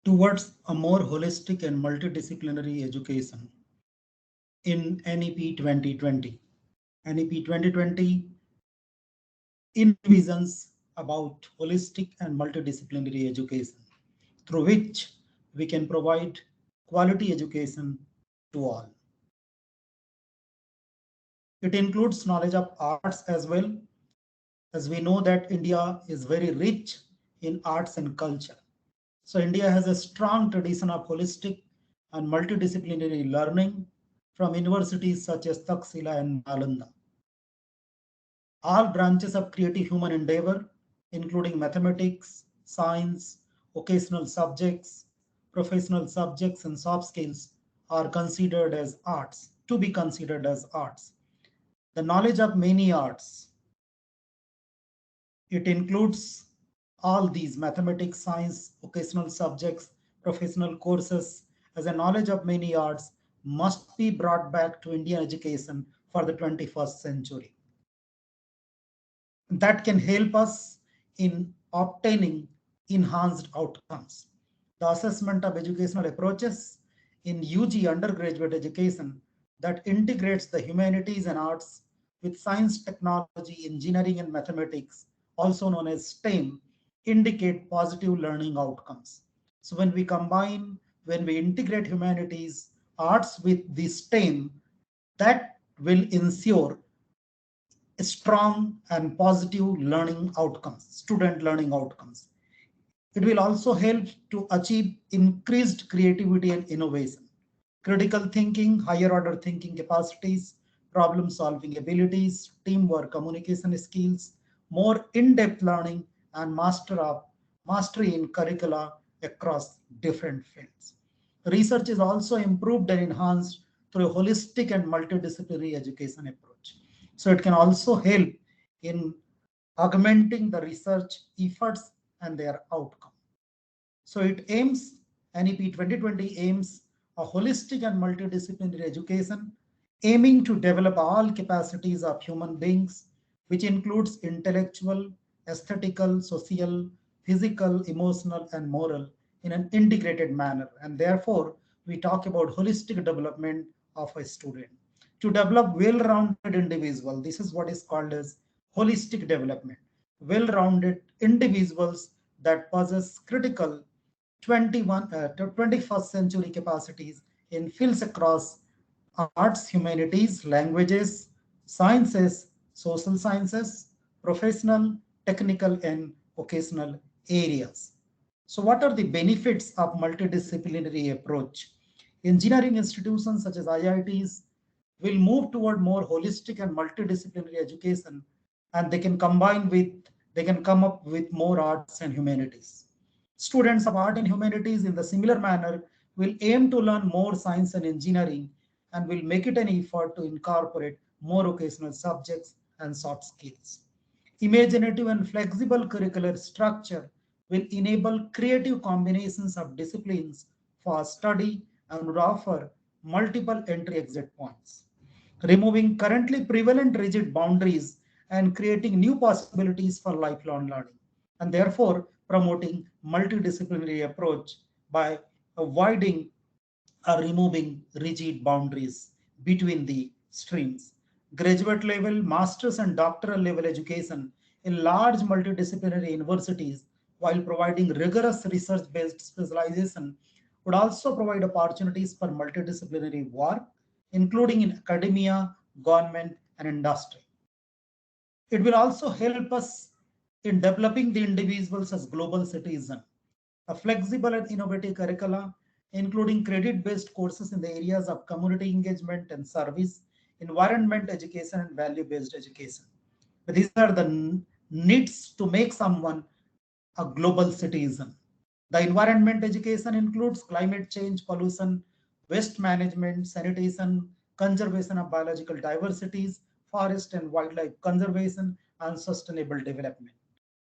towards a more holistic and multidisciplinary education in NEP 2020. NEP 2020 envisions about holistic and multidisciplinary education through which we can provide quality education to all. It includes knowledge of arts as well, as we know that India is very rich in arts and culture. So India has a strong tradition of holistic and multidisciplinary learning from universities such as Taxila and Nalanda. All branches of creative human endeavor, including mathematics, science, occasional subjects, professional subjects, and soft skills, are considered as arts, to be considered as arts. The knowledge of many arts, it includes all these mathematics, science, occasional subjects, professional courses, as a knowledge of many arts must be brought back to Indian education for the 21st century. That can help us in obtaining enhanced outcomes. The assessment of educational approaches in UG undergraduate education that integrates the humanities and arts with science, technology, engineering, and mathematics, also known as STEM, indicate positive learning outcomes. So when we integrate humanities, arts with the STEM, that will ensure strong and positive learning outcomes, student learning outcomes. It will also help to achieve increased creativity and innovation, critical thinking, higher order thinking capacities, problem solving abilities, teamwork, communication skills, more in-depth learning, and mastery in curricula across different fields. Research is also improved and enhanced through a holistic and multidisciplinary education approach. So it can also help in augmenting the research efforts and their outcome. So NEP 2020 aims a holistic and multidisciplinary education, aiming to develop all capacities of human beings, which includes intellectual, aesthetical, social, physical, emotional, and moral in an integrated manner. And therefore, we talk about holistic development of a student. To develop well-rounded individual, this is what is called as holistic development. Well-rounded individuals that possess critical 21st century capacities in fields across arts, humanities, languages, sciences, social sciences, professional, technical, and vocational areas. So what are the benefits of multidisciplinary approach? Engineering institutions such as IITs will move toward more holistic and multidisciplinary education, and they can come up with more arts and humanities. Students of art and humanities in the similar manner will aim to learn more science and engineering and will make it an effort to incorporate more occasional subjects and soft skills. Imaginative and flexible curricular structure will enable creative combinations of disciplines for study and would offer multiple entry exit points, removing currently prevalent rigid boundaries and creating new possibilities for lifelong learning, and therefore promoting multidisciplinary approach by avoiding or removing rigid boundaries between the streams. Graduate level, master's and doctoral level education in large multidisciplinary universities, while providing rigorous research-based specialization, would also provide opportunities for multidisciplinary work, including in academia, government, and industry. It will also help us in developing the individuals as global citizens. A flexible and innovative curricula, including credit-based courses in the areas of community engagement and service, environment education, and value-based education. But these are the needs to make someone a global citizen. The environment education includes climate change, pollution, waste management, sanitation, conservation of biological diversities, forest and wildlife conservation, and sustainable development.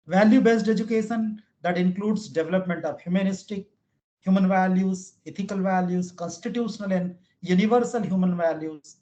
Value-based education that includes development of human values, ethical values, constitutional and universal human values,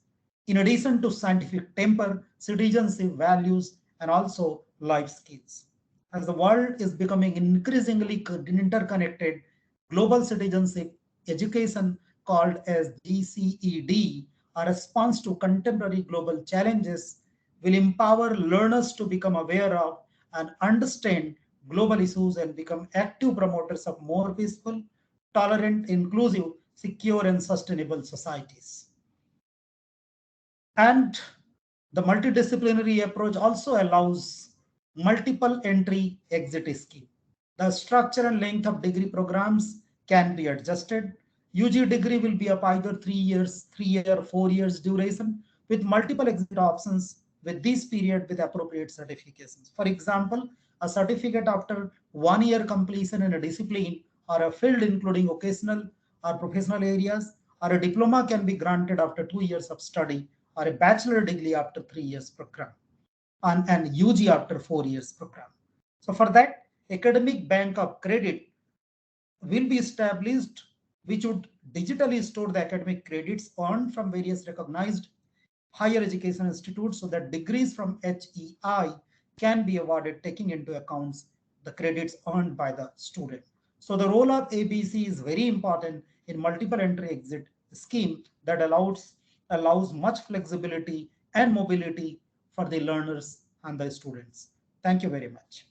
in addition to scientific temper, citizenship values, and also life skills. As the world is becoming increasingly interconnected, Global Citizenship Education, called as GCED, a response to contemporary global challenges, will empower learners to become aware of and understand global issues and become active promoters of more peaceful, tolerant, inclusive, secure, and sustainable societies. And the multidisciplinary approach also allows multiple entry exit scheme. The structure and length of degree programs can be adjusted. UG degree will be of either 3 years, 3 year, 4 years duration with multiple exit options with this period with appropriate certifications. For example, a certificate after 1 year completion in a discipline or a field including occasional or professional areas, or a diploma can be granted after 2 years of study, or a bachelor degree after 3 years program, and UG after 4 years program. So for that, academic bank of credit will be established, which would digitally store the academic credits earned from various recognized higher education institutes so that degrees from HEI can be awarded taking into accounts the credits earned by the student. So the role of ABC is very important in multiple entry exit scheme that allows much flexibility and mobility for the learners and the students. Thank you very much.